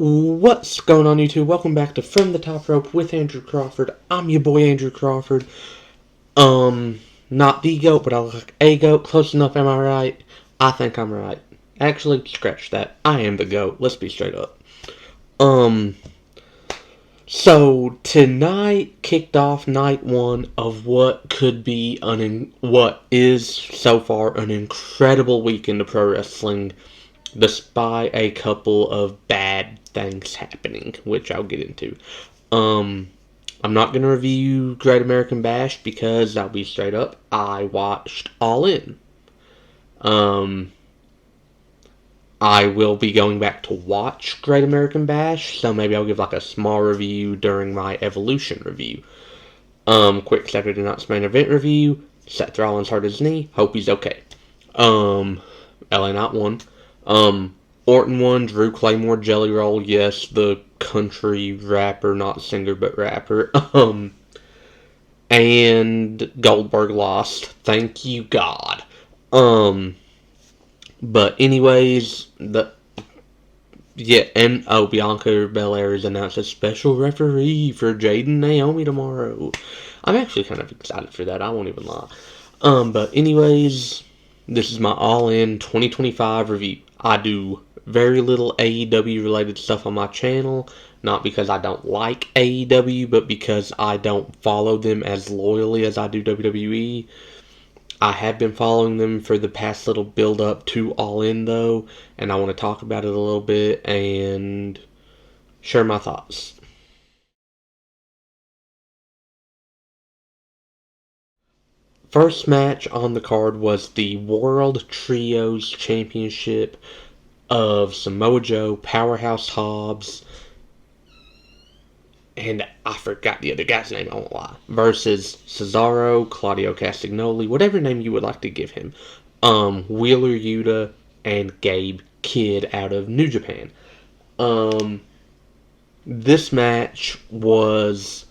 What's going on, YouTube? Welcome back to From the Top Rope with Andrew Crawford. I'm your boy Andrew Crawford. Not the GOAT, but I look like a GOAT. Close enough, am I right? I think I'm right. Actually, scratch that. I am the GOAT. Let's be straight up. So tonight kicked off night one of what could be what is so far an incredible weekend of pro wrestling, despite a couple of bad things happening, which I'll get into. I'm not going to review Great American Bash because I'll be straight up, I watched All In. I will be going back to watch Great American Bash, so maybe I'll give like a small review during my Evolution review. Quick Saturday Night's main event review. Seth Rollins hurt his knee. Hope he's okay. LA Knight won. Orton won. Drew Claymore Jelly Roll. Yes, the country rapper, not singer, but rapper. And Goldberg lost. Thank you, God. But anyways, Bianca Belair is announced as special referee for Jade and Naomi tomorrow. I'm actually kind of excited for that, I won't even lie. But anyways, this is my all-in 2025 review. I do very little AEW related stuff on my channel, not because I don't like AEW, but because I don't follow them as loyally as I do WWE. I have been following them for the past little build up to All In though, and I want to talk about it a little bit and share my thoughts. First match on the card was the World Trios Championship of Samoa Joe, Powerhouse Hobbs, and I forgot the other guy's name, I won't lie, versus Cesaro, Claudio Castagnoli, whatever name you would like to give him, Wheeler Yuta, and Gabe Kidd out of New Japan. This match was...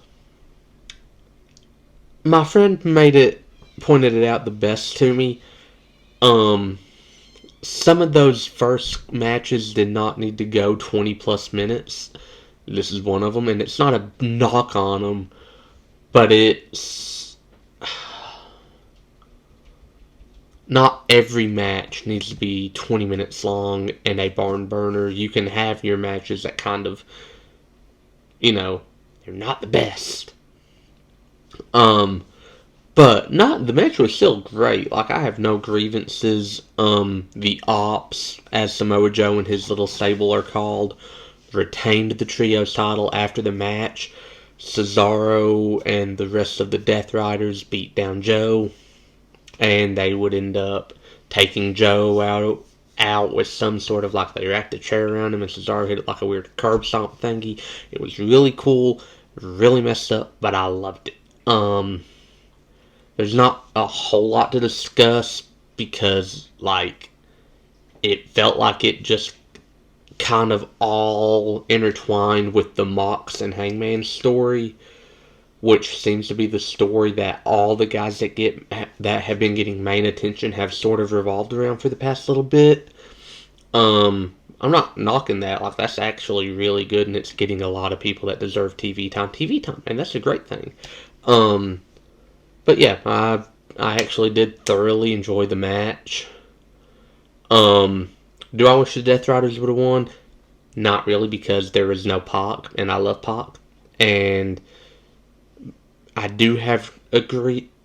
My friend pointed it out the best to me. Some of those first matches did not need to go 20 plus minutes. This is one of them, and it's not a knock on them, but it's... Not every match needs to be 20 minutes long and a barn burner. You can have your matches that kind of, they're not the best. But the match was still great. Like, I have no grievances. The Ops, as Samoa Joe and his little stable are called, retained the trios title after the match. Cesaro and the rest of the Death Riders beat down Joe, and they would end up taking Joe out with some sort of, like, they wrapped a chair around him and Cesaro hit it like a weird curb stomp thingy. It was really cool, really messed up, but I loved it. There's not a whole lot to discuss because, like, it felt like it just kind of all intertwined with the Mox and Hangman story, which seems to be the story that all the guys that have been getting main attention have sort of revolved around for the past little bit. I'm not knocking that. Like, that's actually really good, and it's getting a lot of people that deserve TV time, and that's a great thing. But yeah, I actually did thoroughly enjoy the match. Do I wish the Death Riders would have won? Not really, because there is no Pac, and I love Pac. And I do have a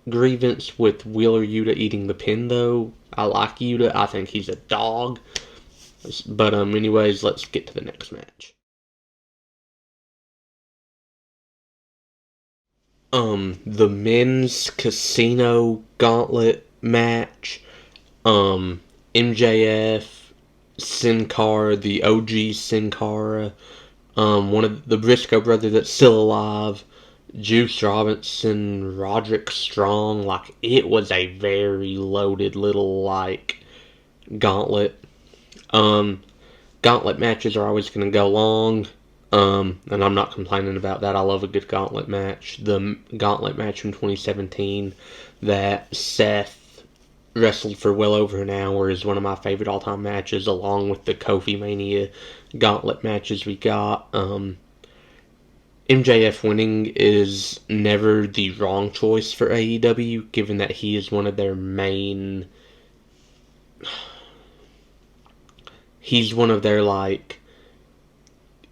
grievance with Wheeler Yuta eating the pin, though. I like Yuta. I think he's a dog. But anyways, let's get to the next match. The men's casino gauntlet match. MJF, Sin Cara, the OG Sin Cara, one of the Briscoe brothers that's still alive, Juice Robinson, Roderick Strong. Like, it was a very loaded little, like, gauntlet. Gauntlet matches are always going to go long, and I'm not complaining about that. I love a good gauntlet match. The gauntlet match from 2017 that Seth wrestled for well over an hour is one of my favorite all-time matches, along with the Kofi Mania gauntlet matches we got. MJF winning is never the wrong choice for AEW, given that he is one of their main. He's one of their, like.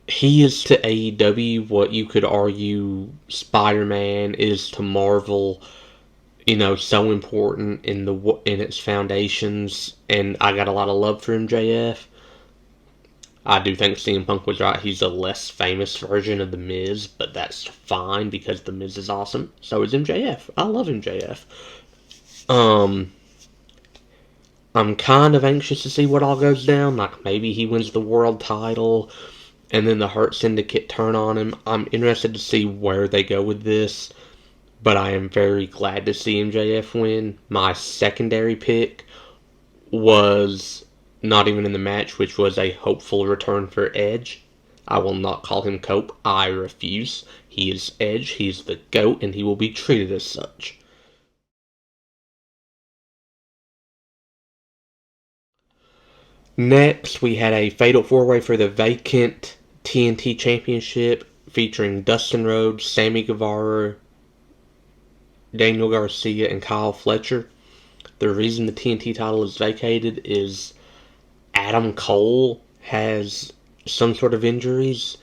He is to AEW what you could argue Spider Man is to Marvel. So important in its foundations, and I got a lot of love for MJF. I do think CM Punk was right. He's a less famous version of The Miz, but that's fine because The Miz is awesome. So is MJF. I love MJF. Um, I'm kind of anxious to see what all goes down. Like, maybe he wins the world title, and then the Hurt Syndicate turn on him. I'm interested to see where they go with this, but I am very glad to see MJF win. My secondary pick was not even in the match, which was a hopeful return for Edge. I will not call him Cope. I refuse. He is Edge. He is the GOAT, and he will be treated as such. Next, we had a fatal four-way for the vacant TNT Championship featuring Dustin Rhodes, Sammy Guevara, Daniel Garcia, and Kyle Fletcher. The reason the TNT title is vacated is Adam Cole has some sort of injuries,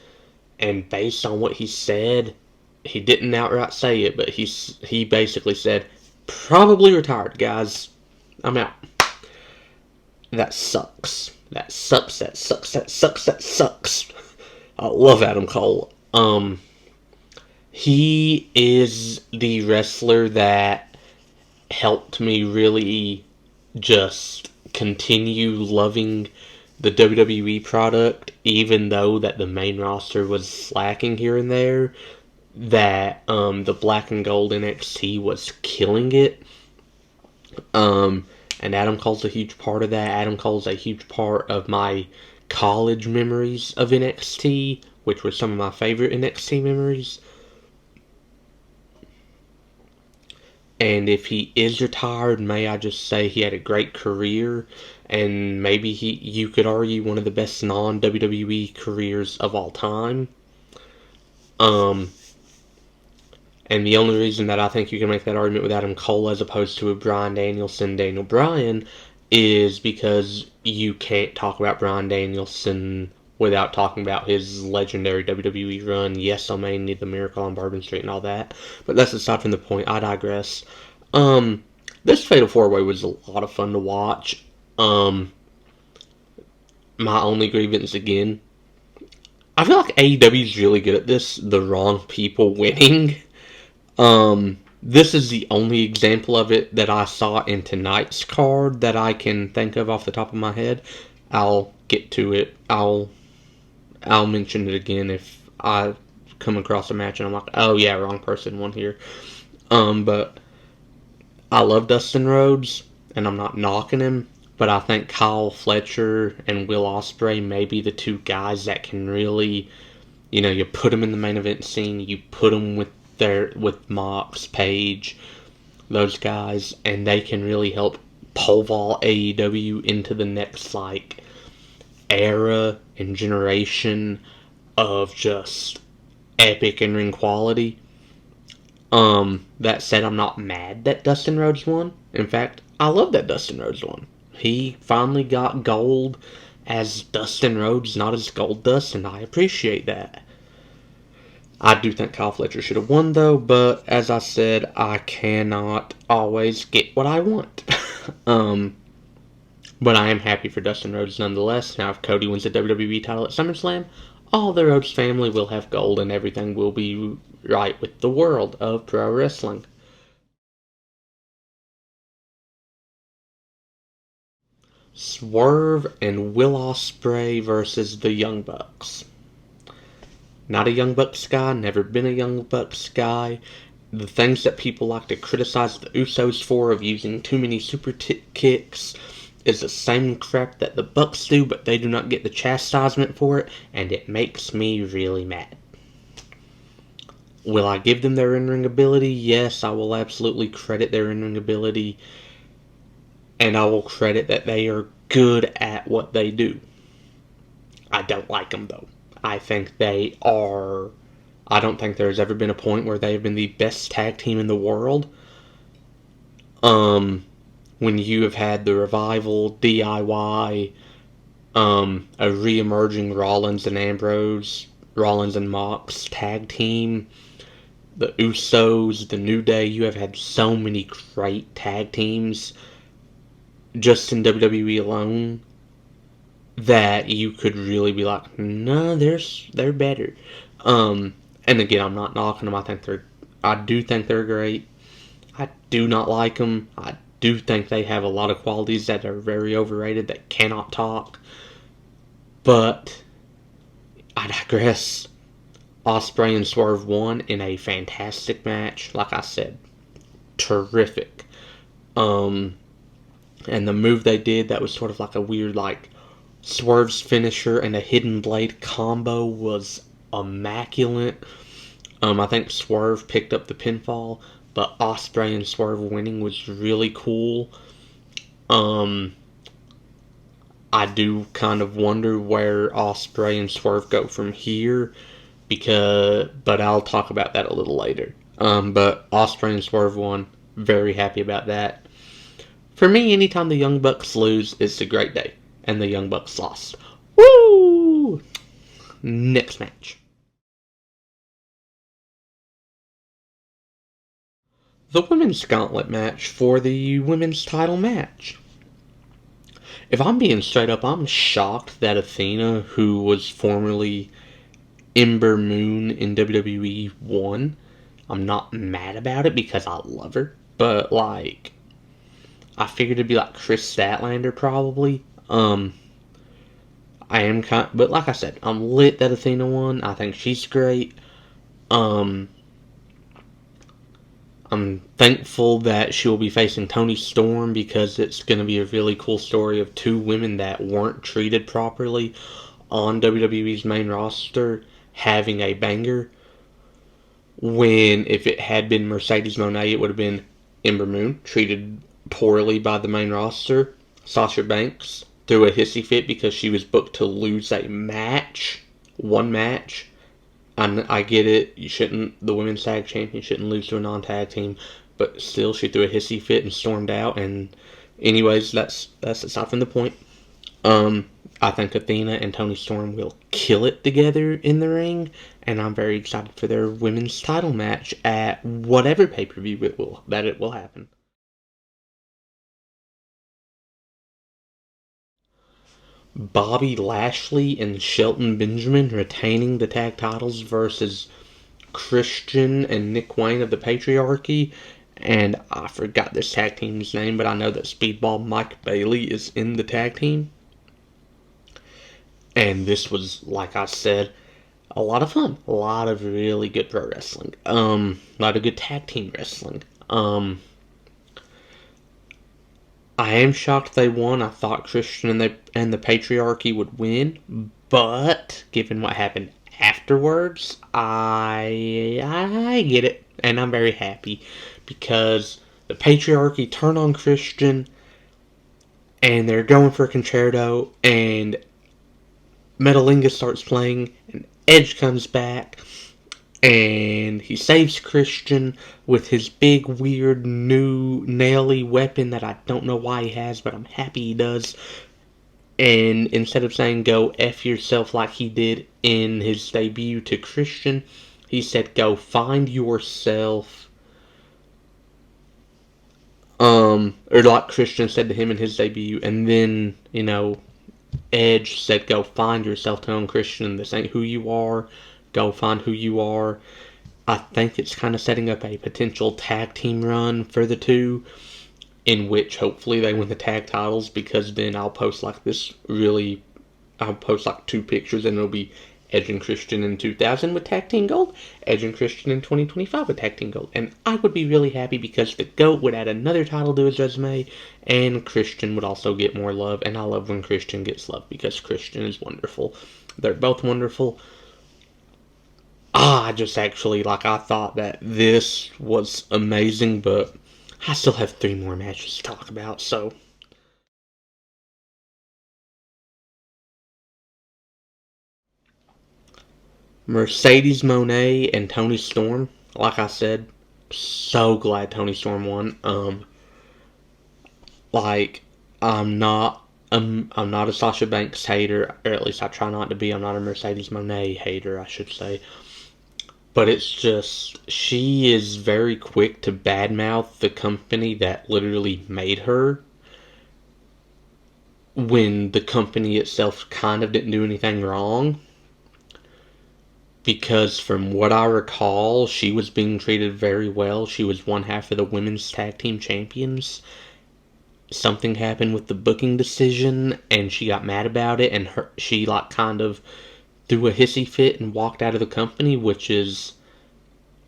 and based on what he said, he didn't outright say it, but he basically said, probably retired, guys. I'm out. That sucks. That sucks. That sucks. That sucks. That sucks. I love Adam Cole. He is the wrestler that helped me really just continue loving the WWE product, even though that the main roster was slacking here and there. That the Black and Gold NXT was killing it. And Adam Cole's a huge part of that. Adam Cole's a huge part of my college memories of NXT, which were some of my favorite NXT memories. And if he is retired, may I just say he had a great career, and maybe you could argue one of the best non-WWE careers of all time. And the only reason that I think you can make that argument with Adam Cole as opposed to a Bryan Danielson, Daniel Bryan, is because you can't talk about Bryan Danielson without talking about his legendary WWE run. Yes, I may need the Miracle on Bourbon Street and all that, but that's aside from the point. I digress. This Fatal 4-Way was a lot of fun to watch. My only grievance again, I feel like AEW is really good at this, the wrong people winning. This is the only example of it that I saw in tonight's card that I can think of off the top of my head. I'll get to it. I'll mention it again if I come across a match and I'm like, oh yeah, wrong person won here. But I love Dustin Rhodes, and I'm not knocking him, but I think Kyle Fletcher and Will Ospreay may be the two guys that can really, you put them in the main event scene, you put them with Mox, Page, those guys, and they can really help pole vault AEW into the next era and generation of just epic in ring quality. That said, I'm not mad that Dustin Rhodes won. In fact, I love that Dustin Rhodes won. He finally got gold as Dustin Rhodes, not as Goldust, and I appreciate that. I do think Kyle Fletcher should have won, though, but as I said, I cannot always get what I want. But I am happy for Dustin Rhodes nonetheless. Now, if Cody wins the WWE title at SummerSlam, all the Rhodes family will have gold and everything will be right with the world of pro wrestling. Swerve and Will Ospreay versus the Young Bucks. Not a Young Bucks guy, never been a Young Bucks guy. The things that people like to criticize the Usos for of using too many super kicks is the same crap that the Bucks do, but they do not get the chastisement for it, and it makes me really mad. Will I give them their in-ring ability? Yes, I will absolutely credit their in-ring ability, and I will credit that they are good at what they do. I don't like them though. I think they are. I don't think there's ever been a point where they have been the best tag team in the world. Um, when you have had the Revival, DIY, a re-emerging Rollins and Ambrose, Rollins and Mox tag team, the Usos, the New Day, you have had so many great tag teams just in WWE alone that you could really be like, no, they're better. Um, and again, I'm not knocking them. I do think they're great. I do not like them. I do think they have a lot of qualities that are very overrated that cannot talk. But I digress. Osprey and Swerve won in a fantastic match. Like I said, terrific. Um, and the move they did that was sort of like a weird like Swerve's finisher and a hidden blade combo was immaculate. I think Swerve picked up the pinfall, but Osprey and Swerve winning was really cool. Um, I do kind of wonder where Osprey and Swerve go from here but I'll talk about that a little later. But Osprey and Swerve won. Very happy about that. For me, anytime the Young Bucks lose, it's a great day, and the Young Bucks lost. Woo! Next match. The women's gauntlet match for the women's title match. If I'm being straight up, I'm shocked that Athena, who was formerly Ember Moon in WWE, won. I'm not mad about it because I love her, but like, I figured it'd be like Chris Statlander probably. I am but like I said, I'm lit that Athena won. I think she's great. Um, I'm thankful that she will be facing Toni Storm because it's going to be a really cool story of two women that weren't treated properly on WWE's main roster having a banger. When if it had been Mercedes Moné, it would have been Ember Moon treated poorly by the main roster. Sasha Banks threw a hissy fit because she was booked to lose a match, one match. And I get it, you shouldn't. The women's tag champion shouldn't lose to a non-tag team, but still, she threw a hissy fit and stormed out. And anyways, that's aside from the point. Um, I think Athena and Toni Storm will kill it together in the ring, and I'm very excited for their women's title match at whatever pay-per-view it will happen. Bobby Lashley and Shelton Benjamin retaining the tag titles versus Christian and Nick Wayne of the Patriarchy. And I forgot this tag team's name, but I know that Speedball Mike Bailey is in the tag team. And this was, like I said, a lot of fun. A lot of really good pro wrestling. A lot of good tag team wrestling. I am shocked they won. I thought Christian and the Patriarchy would win, but given what happened afterwards, I get it, and I'm very happy because the Patriarchy turn on Christian, and they're going for a concerto, and Metalinga starts playing, and Edge comes back, and he saves Christian with his big, weird, new, naily weapon that I don't know why he has, but I'm happy he does. And instead of saying go F yourself like he did in his debut to Christian, he said go find yourself. Or like Christian said to him in his debut, and then, Edge said go find yourself, telling Christian this ain't who you are, go find who you are. I think it's kind of setting up a potential tag team run for the two, in which hopefully they win the tag titles, because then I'll post like two pictures and it'll be Edge and Christian in 2000 with tag team gold, Edge and Christian in 2025 with tag team gold. And I would be really happy because the GOAT would add another title to his resume, and Christian would also get more love. And I love when Christian gets love because Christian is wonderful. They're both wonderful. I just actually, I thought that this was amazing, but I still have 3 more matches to talk about, so Mercedes Moné and Toni Storm. Like I said, so glad Toni Storm won. Like I'm not a Sasha Banks hater, or at least I try not to be. I'm not a Mercedes Moné hater, I should say. But it's just she is very quick to badmouth the company that literally made her, when the company itself kind of didn't do anything wrong. Because from what I recall, she was being treated very well. She was one half of the women's tag team champions. Something happened with the booking decision, and she got mad about it, and she like kind of threw a hissy fit and walked out of the company, which is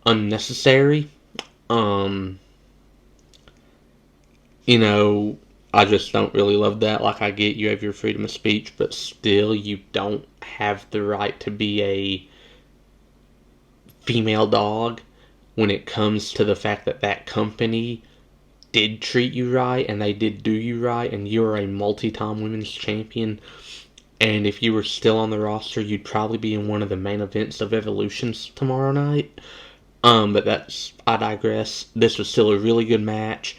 unnecessary. Um, you know, I just don't really love that. Like, I get you have your freedom of speech, but still, you don't have the right to be a female dog when it comes to the fact that that company did treat you right and they did do you right, and you're a multi-time women's champion. And if you were still on the roster, you'd probably be in one of the main events of Evolutions tomorrow night. But I digress. This was still a really good match.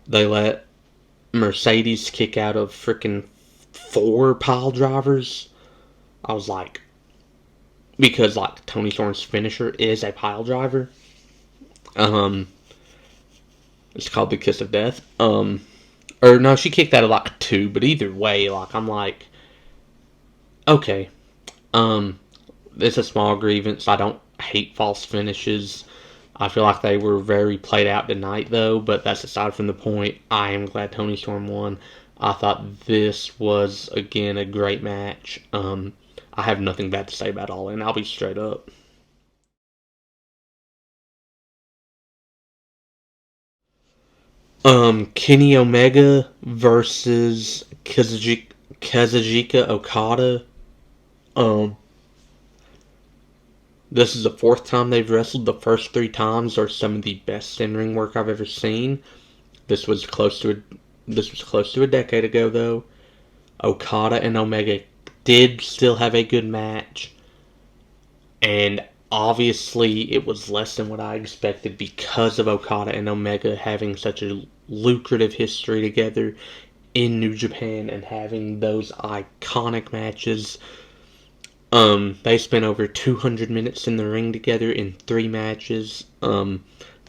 They let Mercedes kick out of freaking 4 pile drivers. I was like, because like Toni Storm's finisher is a pile driver. Um, it's called the Kiss of Death. Or no, she kicked out of like 2, but either way, like I'm like, okay, it's a small grievance. I don't hate false finishes. I feel like they were very played out tonight, though, but that's aside from the point. I am glad Toni Storm won. I thought this was, again, a great match. I have nothing bad to say about All In. I'll be straight up. Kenny Omega versus Kazuchika Okada. Um, this is the 4th time they've wrestled. The first 3 times are some of the best in-ring work I've ever seen. This was close to a decade ago, though. Okada and Omega did still have a good match, and obviously it was less than what I expected because of Okada and Omega having such a lucrative history together in New Japan and having those iconic matches. They spent over 200 minutes in the ring together in 3 matches.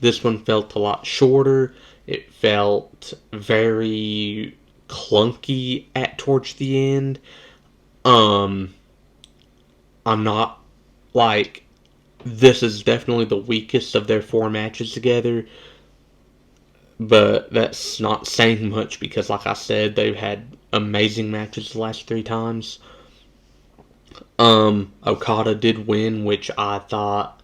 This one felt a lot shorter. It felt very clunky towards the end. I'm not like, this is definitely the weakest of their 4 matches together, but that's not saying much because, like I said, they've had amazing matches the last 3 times. Okada did win, which I thought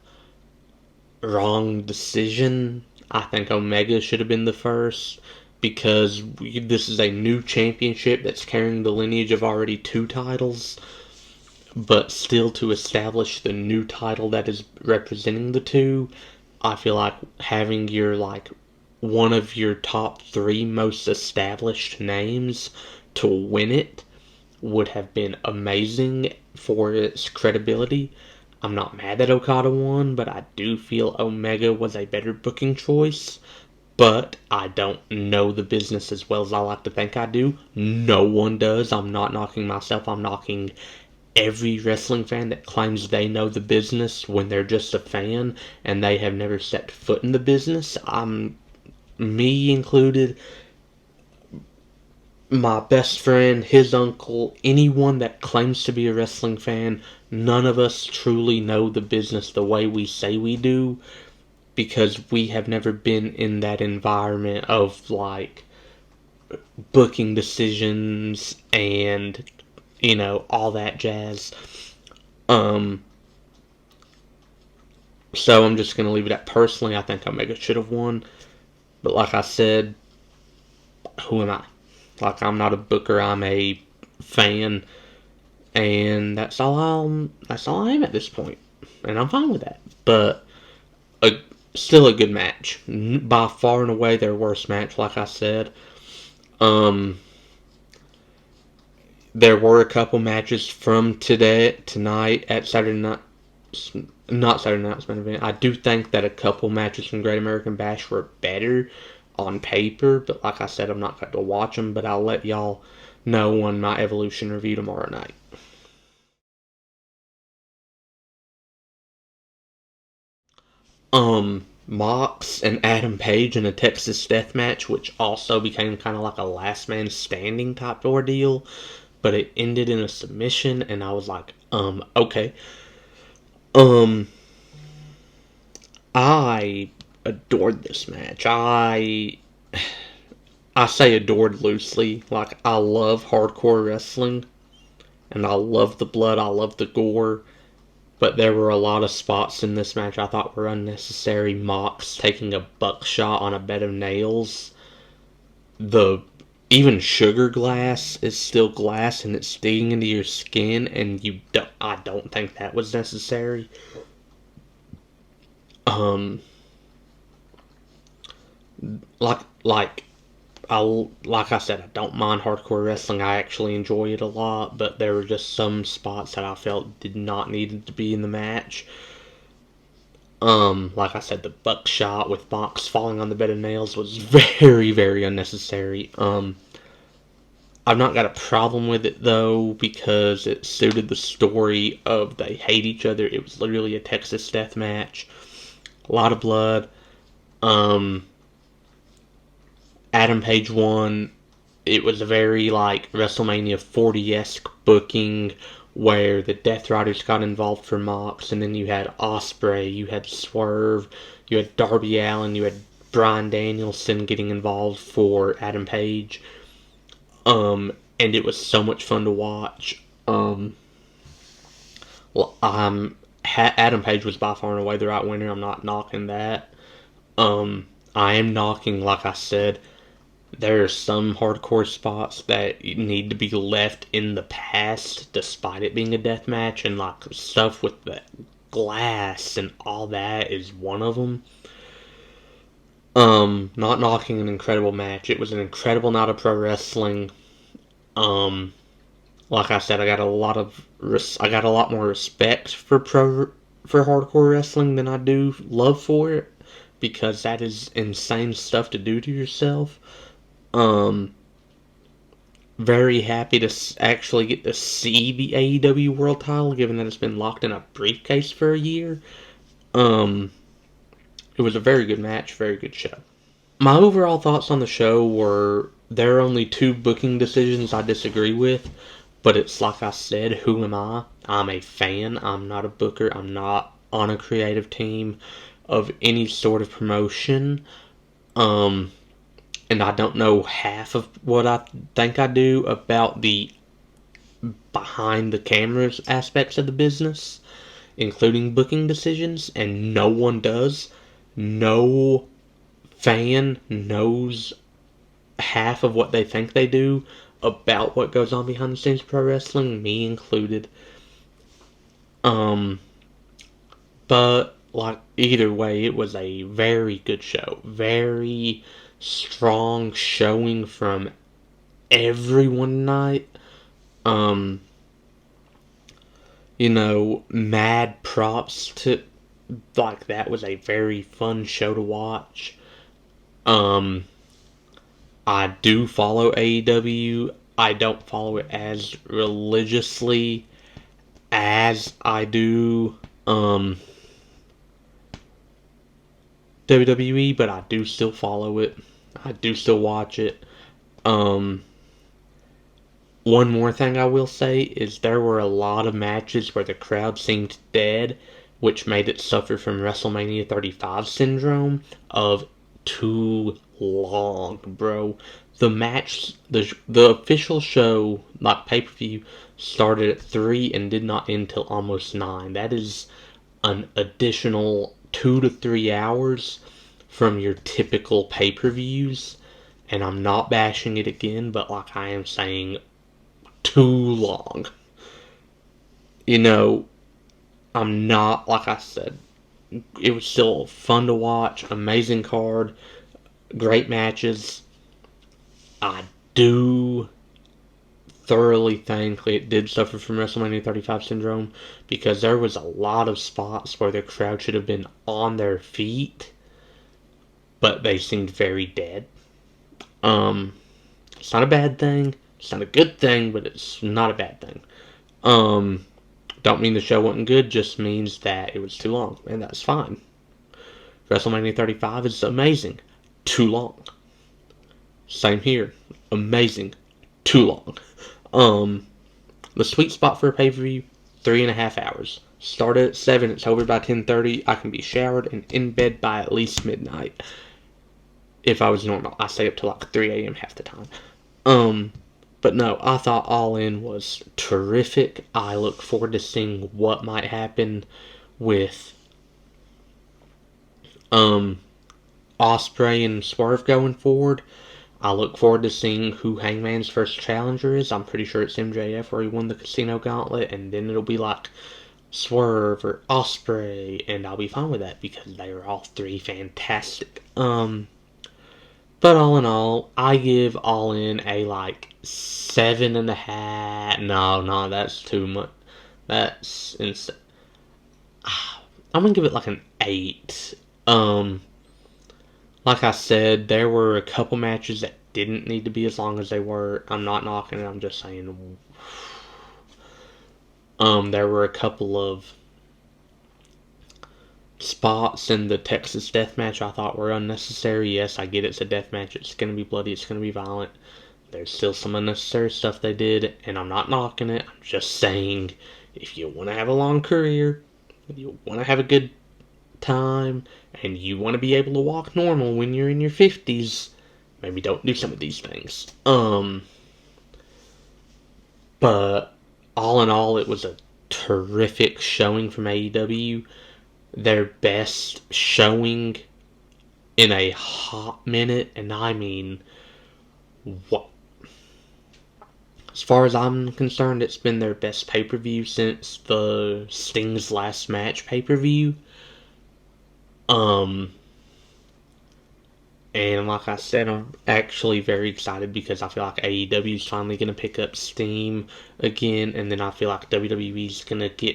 wrong decision. I think Omega should have been the first because this is a new championship that's carrying the lineage of already 2 titles, but still to establish the new title that is representing the 2, I feel like having your one of your top 3 most established names to win it would have been amazing for its credibility. I'm not mad that Okada won, but I do feel Omega was a better booking choice. But I don't know the business as well as I like to think I do. No one does. I'm not knocking myself. I'm knocking every wrestling fan that claims they know the business when they're just a fan and they have never set foot in the business. Me included, my best friend, his uncle, anyone that claims to be a wrestling fan, none of us truly know the business the way we say we do because we have never been in that environment of booking decisions and all that jazz. Um so I'm just gonna leave it at, personally I think Omega should have won. But like I said, who am I? I'm not a booker, I'm a fan, and that's all I am at this point, and I'm fine with that. But a, still a good match, by far and away their worst match. Like I said, there were a couple matches from tonight at Saturday Night. not Saturday Night's main event. I do think that a couple matches from Great American Bash were better on paper, but like I said, I'm not going to watch them. But I'll let y'all know on my Evolution review tomorrow night. Mox and Adam Page in a Texas Death Match, which also became kind of like a last man standing type ordeal, but it ended in a submission, and I was like, okay. Um, I adored this match. I say adored loosely. Like, I love hardcore wrestling, and I love the blood, I love the gore, but there were a lot of spots in this match I thought were unnecessary. Mox taking a buckshot on a bed of nails. The even sugar glass is still glass and it's sticking into your skin, and I don't think that was necessary. Um, like like I said, I don't mind hardcore wrestling. I actually enjoy it a lot, but there were just some spots that I felt did not need to be in the match. Like I said, the buckshot with Mox falling on the bed of nails was very, very unnecessary. I've not got a problem with it though because it suited the story of they hate each other. It was literally a Texas death match, a lot of blood. Um, Adam Page won. It was a very like WrestleMania 40-esque booking where the Death Riders got involved for Mox, and then you had Ospreay, you had Swerve, you had Darby Allin, you had Bryan Danielson getting involved for Adam Page. And it was so much fun to watch. Well, Adam Page was by far and away the right winner. I'm not knocking that. I am knocking, like I said, there are some hardcore spots that need to be left in the past, despite it being a death match, and like stuff with the glass and all that is one of them. Not knocking an incredible match. It was an incredible night of pro wrestling. Um, like I said, I got a lot more respect for hardcore wrestling than I do love for it because that is insane stuff to do to yourself. Um, very happy to actually get to see the AEW World Title, given that it's been locked in a briefcase for a year. Um, it was a very good match, very good show. My overall thoughts on the show were there are only two booking decisions I disagree with, but it's like I said, who am I? I'm a fan. I'm not a booker. I'm not on a creative team of any sort of promotion. Um, and I don't know half of what I think I do about the behind the cameras aspects of the business, including booking decisions, and no one does. No fan knows half of what they think they do about what goes on behind the scenes of pro wrestling, me included. Um, but like either way, it was a very good show, very strong showing from everyone tonight. Um, mad props to like that was a very fun show to watch. Um, I do follow AEW. I don't follow it as religiously as I do WWE, but I do still follow it. I do still watch it. Um, One more thing I will say is there were a lot of matches where the crowd seemed dead, which made it suffer from WrestleMania 35 syndrome of too long, bro. The official show, like pay per view, started at 3 and did not end till almost 9. That is an additional 2 to 3 hours from your typical pay per views. And I'm not bashing it again, but like I am saying, too long. You know, I'm not, like I said, it was still fun to watch, amazing card, great matches. I do thoroughly think it did suffer from WrestleMania 35 syndrome because there was a lot of spots where the crowd should have been on their feet, but they seemed very dead. Um, it's not a bad thing. It's not a good thing, but it's not a bad thing. Um, don't mean the show wasn't good, just means that it was too long, and that's fine. WrestleMania 35 is amazing. Too long. Same here. Amazing. Too long. Um, the sweet spot for a pay-per-view, 3.5 hours. Start at 7, it's over by 10:30. I can be showered and in bed by at least midnight. If I was normal, I stay up till like 3 a.m. half the time. But no, I thought All In was terrific. I look forward to seeing what might happen with Osprey and Swerve going forward. I look forward to seeing who Hangman's first challenger is. I'm pretty sure it's MJF where he won the Casino Gauntlet, and then it'll be like Swerve or Osprey, and I'll be fine with that because they are all three fantastic. But all in all, I give All In a like 7.5. No, that's too much. That's insane. I'm gonna give it like an 8. Like I said, there were a couple matches that didn't need to be as long as they were. I'm not knocking it. I'm just saying. There were a couple of spots in the Texas death match I thought were unnecessary. Yes, I get it's a death match. It's going to be bloody. It's going to be violent. There's still some unnecessary stuff they did, and I'm not knocking it. I'm just saying, if you want to have a long career, if you want to have a good time, and you want to be able to walk normal when you're in your 50s, maybe don't do some of these things. But all in all, it was a terrific showing from AEW. Their best showing in a hot minute, and I mean, what? As far as I'm concerned, it's been their best pay-per-view since the Sting's last match pay-per-view. And like I said, I'm actually very excited because I feel like AEW is finally going to pick up steam again, and then I feel like WWE is going to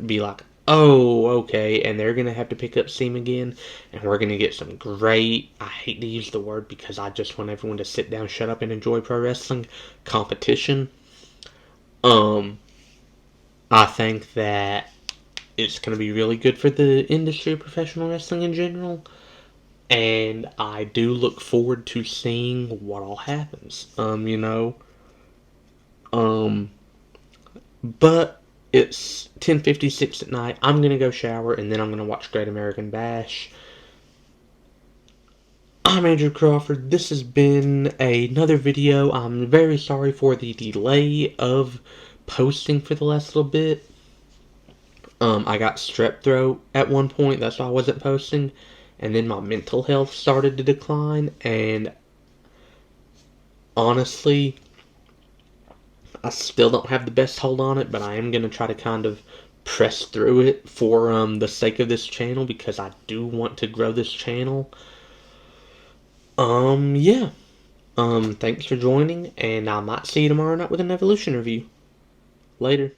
be like, oh, okay, and they're going to have to pick up steam again, and we're going to get some great, I hate to use the word because I just want everyone to sit down, shut up, and enjoy pro wrestling, competition. I think that it's going to be really good for the industry of professional wrestling in general, and I do look forward to seeing what all happens, but it's 10:56 at night. I'm going to go shower, and then I'm going to watch Great American Bash. I'm Andrew Crawford. This has been another video. I'm very sorry for the delay of posting for the last little bit. I got strep throat at one point. That's why I wasn't posting. And then my mental health started to decline. And honestly, I still don't have the best hold on it, but I am going to try to kind of press through it for the sake of this channel because I do want to grow this channel. Yeah. Thanks for joining, and I might see you tomorrow night with an Evolution review. Later.